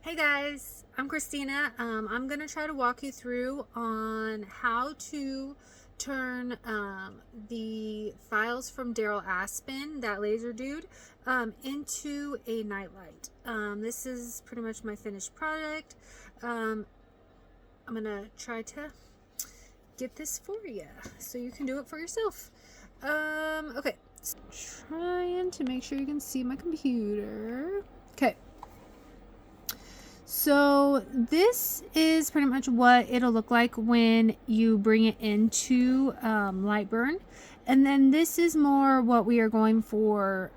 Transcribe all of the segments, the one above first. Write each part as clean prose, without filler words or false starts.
Hey guys, I'm Christina. I'm going to try to walk you through on how to turn the files from Daryl Aspen, that laser dude, into a nightlight. This is pretty much my finished product. I'm going to try to get this for you so you can do it for yourself. Okay, trying to make sure you can see my computer. Okay. So this is pretty much what it'll look like when you bring it into lightburn, and then this is more what we are going for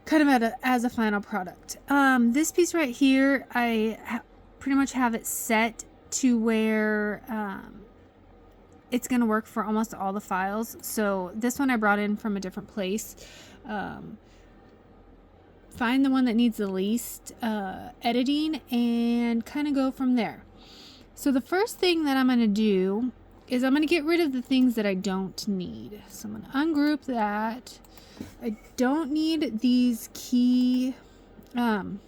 kind of as a final product. This piece right here, I pretty much have it set to where it's going to work for almost all the files. So this one I brought in from a different place. Find the one that needs the least editing and kind of go from there. So the first thing that I'm going to do is I'm going to get rid of the things that I don't need. So I'm going to ungroup that. I don't need these key, well,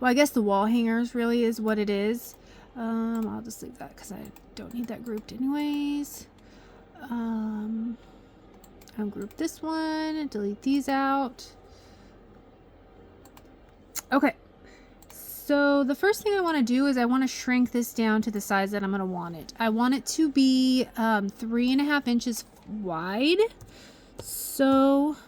I guess the wall hangers really is what it is. I'll just leave that because I don't need that grouped anyways. Ungroup this one and delete these out. Okay, so the first thing I want to do is I want to shrink this down to the size that I'm going to want it. I want it to be 3.5 inches wide. So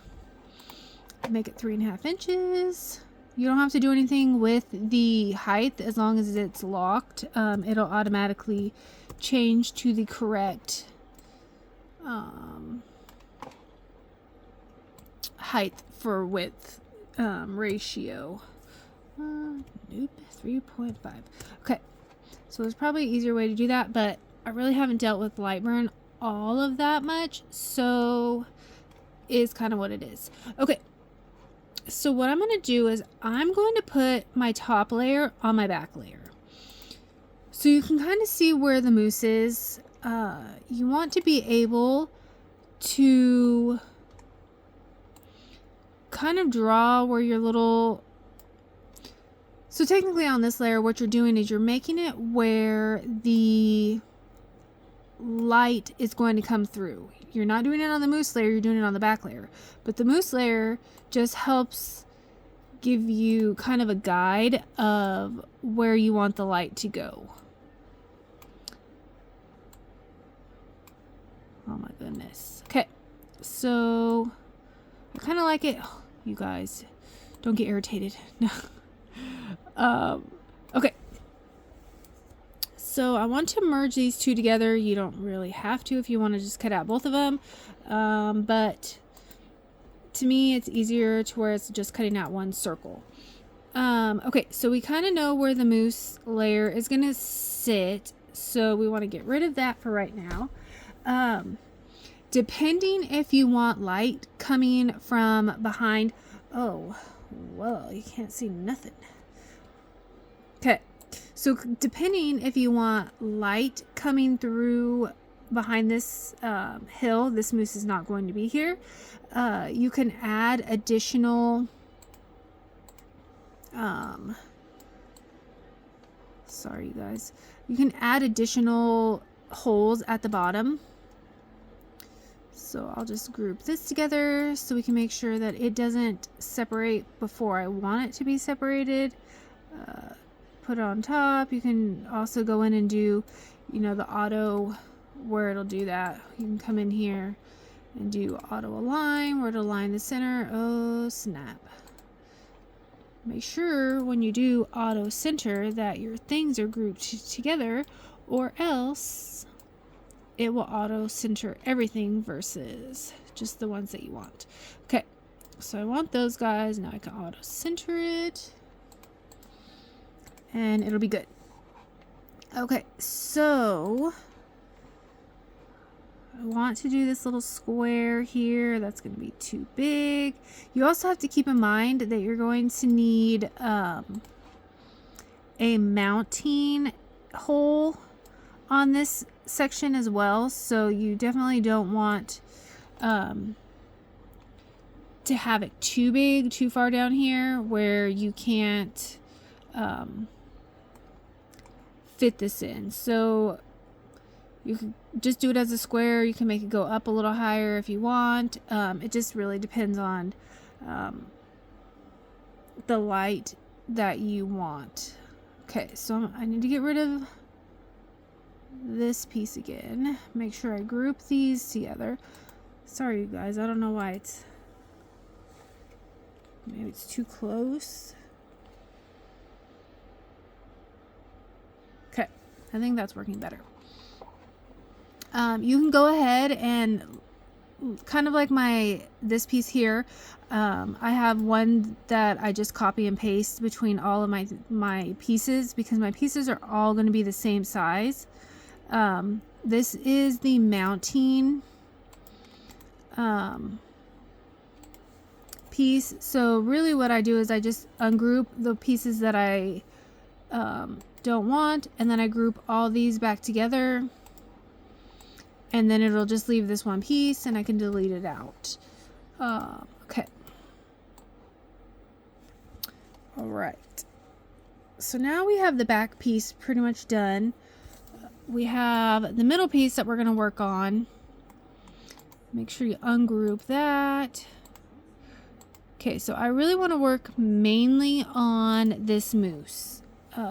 make it 3.5 inches. You don't have to do anything with the height as long as it's locked. It'll automatically change to the correct height for width ratio. Nope, 3.5. Okay, so there's probably an easier way to do that, but I really haven't dealt with lightburn all of that much, so is kind of what it is. Okay, so what I'm going to do is I'm going to put my top layer on my back layer, so you can kind of see where the mousse is. You want to be able to kind of draw where your little... So technically on this layer, what you're doing is you're making it where the light is going to come through. You're not doing it on the mousse layer, you're doing it on the back layer. But the mousse layer just helps give you kind of a guide of where you want the light to go. Oh my goodness. Okay, so I kind of like it. Oh, you guys, don't get irritated. No. Okay, so I want to merge these two together. You don't really have to if you want to just cut out both of them, but to me it's easier to where it's just cutting out one circle. Okay, so we kind of know where the mousse layer is going to sit, so we want to get rid of that for right now. Depending if you want light coming from behind... Oh, well, you can't see nothing. Okay, so depending if you want light coming through behind this hill, this mousse is not going to be here. You can add additional sorry you guys, you can add additional holes at the bottom. So I'll just group this together so we can make sure that it doesn't separate before I want it to be separated. Put it on top. You can also go in and do, you know, the auto where it'll do that. You can come in here and do auto align where it'll align the center. Oh snap. Make sure when you do auto center that your things are grouped together, or else it will auto center everything versus just the ones that you want. Okay, so I want those guys. Now I can auto center it and it'll be good. Okay, so I want to do this little square here. That's going to be too big. You also have to keep in mind that you're going to need a mounting hole on this section as well, so you definitely don't want to to have it too big, too far down here where you can't fit this in. So you can just do it as a square. You can make it go up a little higher if you want. It just really depends on the light that you want. Okay, so I need to get rid of this piece again. Make sure I group these together. Sorry, you guys. I don't know why it's... Maybe it's too close. Okay, I think that's working better. You can go ahead and kind of like this piece here. I have one that I just copy and paste between all of my pieces because my pieces are all going to be the same size. This is the mounting piece. So really what I do is I just ungroup the pieces that I don't want, and then I group all these back together, and then it'll just leave this one piece and I can delete it out. Okay. All right. So now we have the back piece pretty much done. We have the middle piece that we're going to work on. Make sure you ungroup that. Okay, so I really want to work mainly on this moose. You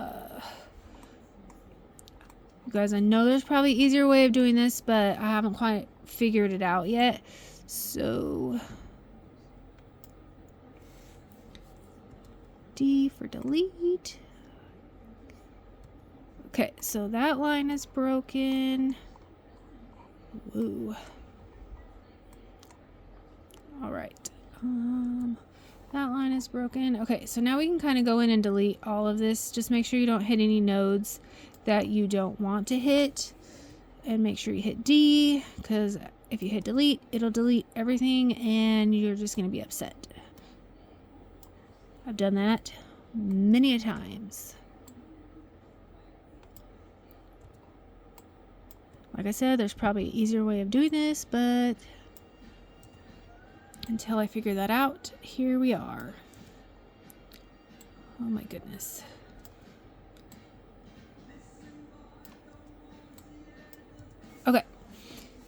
guys, I know there's probably an easier way of doing this, but I haven't quite figured it out yet. So D for delete. Okay, so that line is broken. Woo. All right. That line is broken. Okay, so now we can kind of go in and delete all of this. Just make sure you don't hit any nodes that you don't want to hit. And make sure you hit D, because if you hit delete, it'll delete everything and you're just going to be upset. I've done that many a times. Like I said, there's probably an easier way of doing this, but until I figure that out, here we are. Oh my goodness. Okay.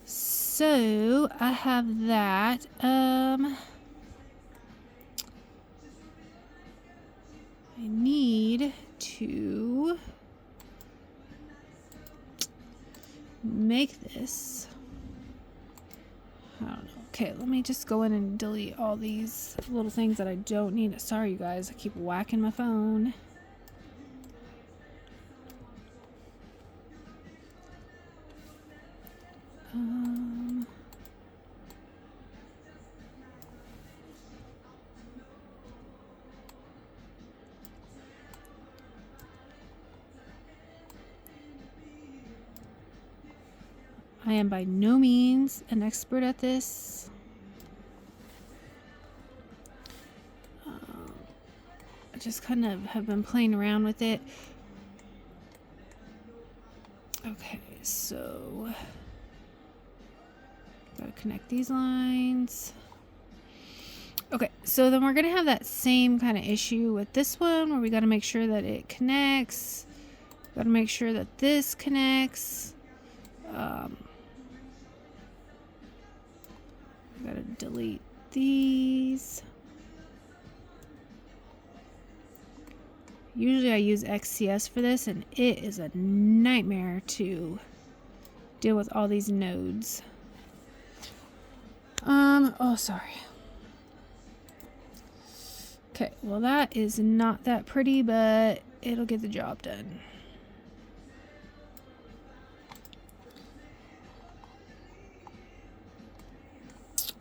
So I have that. I need to make this. I don't know. Okay, let me just go in and delete all these little things that I don't need. Sorry, you guys. I keep whacking my phone. I am by no means an expert at this. I just kind of have been playing around with it. Okay, so gotta connect these lines. Okay, so then we're gonna have that same kind of issue with this one where we gotta make sure that it connects. Gotta make sure that this connects. Gotta delete these. Usually I use XCS for this, and it is a nightmare to deal with all these nodes. Oh, sorry. Okay, well that is not that pretty, but it'll get the job done.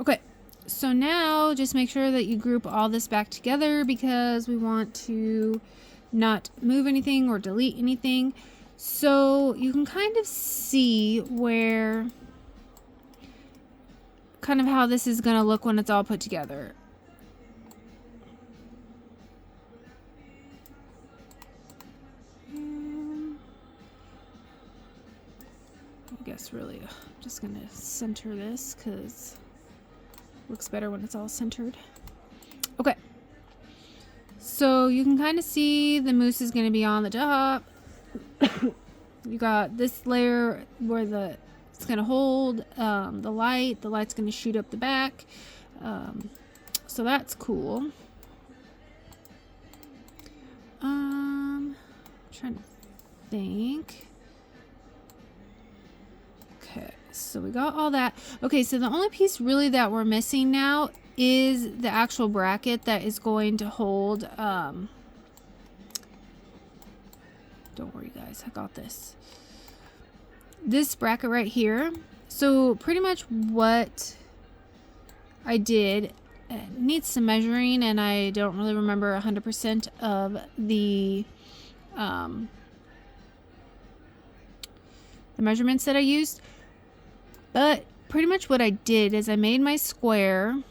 Okay, so now just make sure that you group all this back together because we want to not move anything or delete anything. So you can kind of see where, kind of how this is going to look when it's all put together. I guess really I'm just going to center this because looks better when it's all centered. Okay. So you can kind of see the mousse is going to be on the top. You got this layer where it's going to hold the light. The light's going to shoot up the back. So that's cool. Trying to think. Okay, so we got all that. Okay, so the only piece really that we're missing now is the actual bracket that is going to hold, don't worry guys, I got this. This bracket right here. So pretty much what I did, it needs some measuring, and I don't really remember 100% of the measurements that I used. But pretty much what I did is I made my square.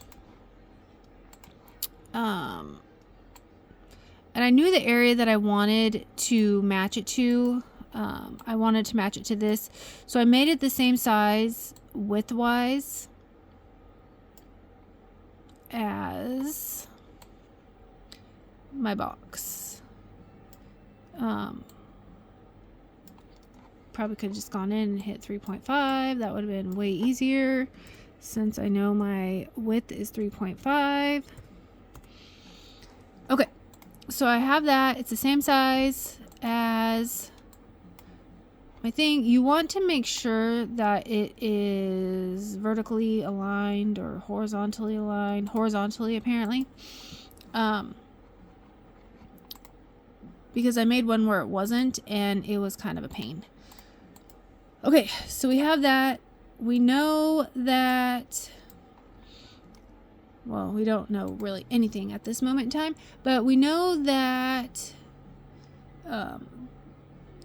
And I knew the area that I wanted to match it to. I wanted to match it to this. So I made it the same size width-wise as my box. Probably could have just gone in and hit 3.5. That would have been way easier since I know my width is 3.5. Okay, so I have that. It's the same size as my thing. You want to make sure that it is vertically aligned or horizontally aligned. Horizontally, apparently. Because I made one where it wasn't, and it was kind of a pain. Okay, so we have that. We know that, well, we don't know really anything at this moment in time, but we know that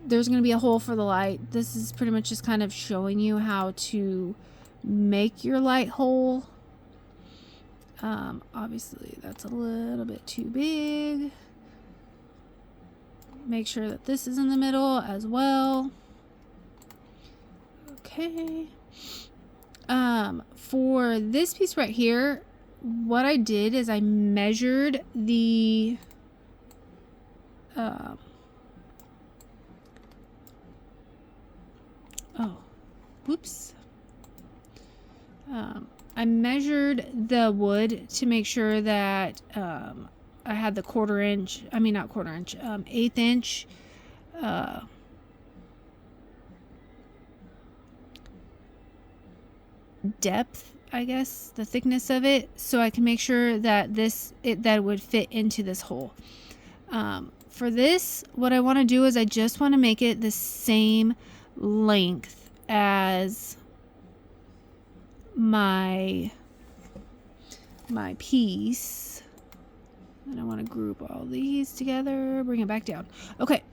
there's going to be a hole for the light. This is pretty much just kind of showing you how to make your light hole. Obviously, that's a little bit too big. Make sure that this is in the middle as well. Okay. For this piece right here, what I did is I measured the I measured the wood to make sure that I had the 1/4 inch, I mean not 1/4 inch, 1/8 inch depth, I guess, the thickness of it, so I can make sure that that would fit into this hole. For this, what I want to do is I just want to make it the same length as my piece, and I want to group all these together, bring it back down. Okay,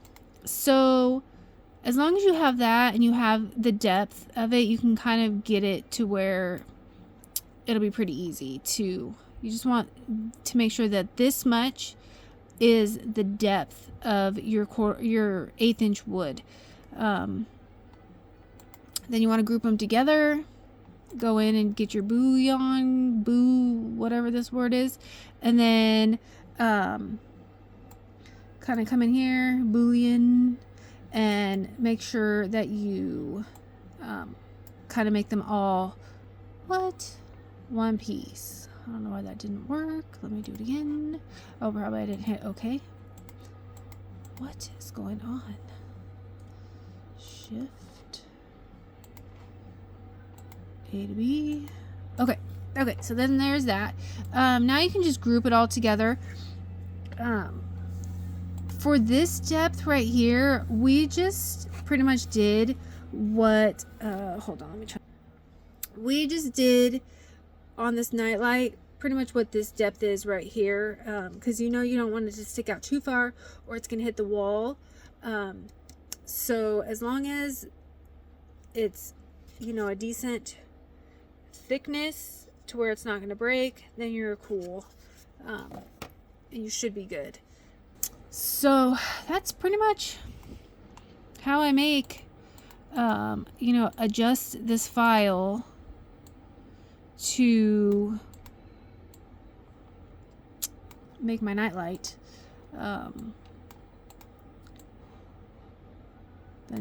so as long as you have that and you have the depth of it, you can kind of get it to where it'll be pretty easy to, you just want to make sure that this much is the depth of your 1/8 inch wood. Then you want to group them together, go in and get your whatever this word is, and then kind of come in here, boolean, and make sure that you kind of make them all one piece. I don't know why that didn't work. Let me do it again. Oh, probably I didn't hit okay. What is going on? Shift A to B. Okay, so then there's that. Now you can just group it all together. For this depth right here, we just pretty much did what, hold on, let me try. We just did on this nightlight pretty much what this depth is right here, because you don't want it to stick out too far or it's going to hit the wall. So as long as it's, a decent thickness to where it's not going to break, then you're cool, and you should be good. So that's pretty much how I make, adjust this file to make my nightlight. Then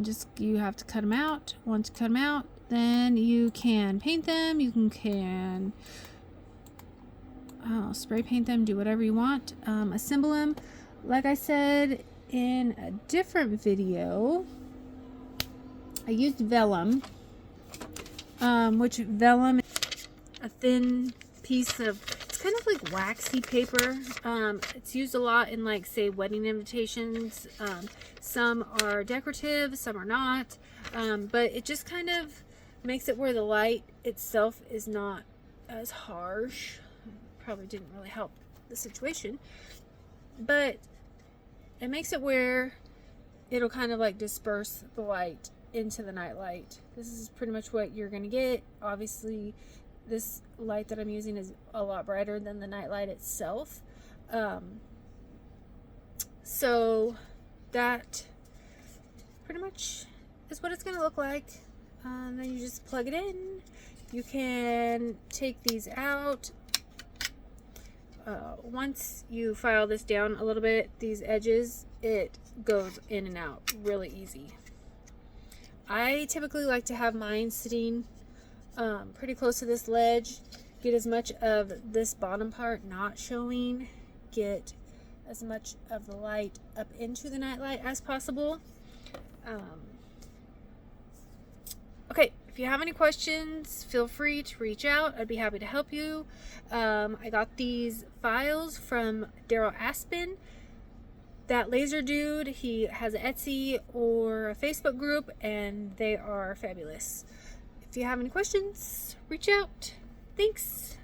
just, you have to cut them out. Once you cut them out, then you can paint them. You can spray paint them, do whatever you want. Assemble them. Like I said in a different video, I used vellum, which vellum is a thin piece of, it's kind of like waxy paper. It's used a lot in, like, say, wedding invitations. Some are decorative, some are not, but it just kind of makes it where the light itself is not as harsh. Probably didn't really help the situation, but it makes it where it'll kind of like disperse the light into the night light. This is pretty much what you're gonna get. Obviously this light that I'm using is a lot brighter than the night light itself, so that pretty much is what it's gonna look like. Then you just plug it in. You can take these out. Once you file this down a little bit, these edges, it goes in and out really easy. I typically like to have mine sitting pretty close to this ledge, get as much of this bottom part not showing, get as much of the light up into the nightlight as possible. Okay, if you have any questions, feel free to reach out. I'd be happy to help you. I got these files from Daryl Aspen. That laser dude, he has an Etsy or a Facebook group, and they are fabulous. If you have any questions, reach out. Thanks.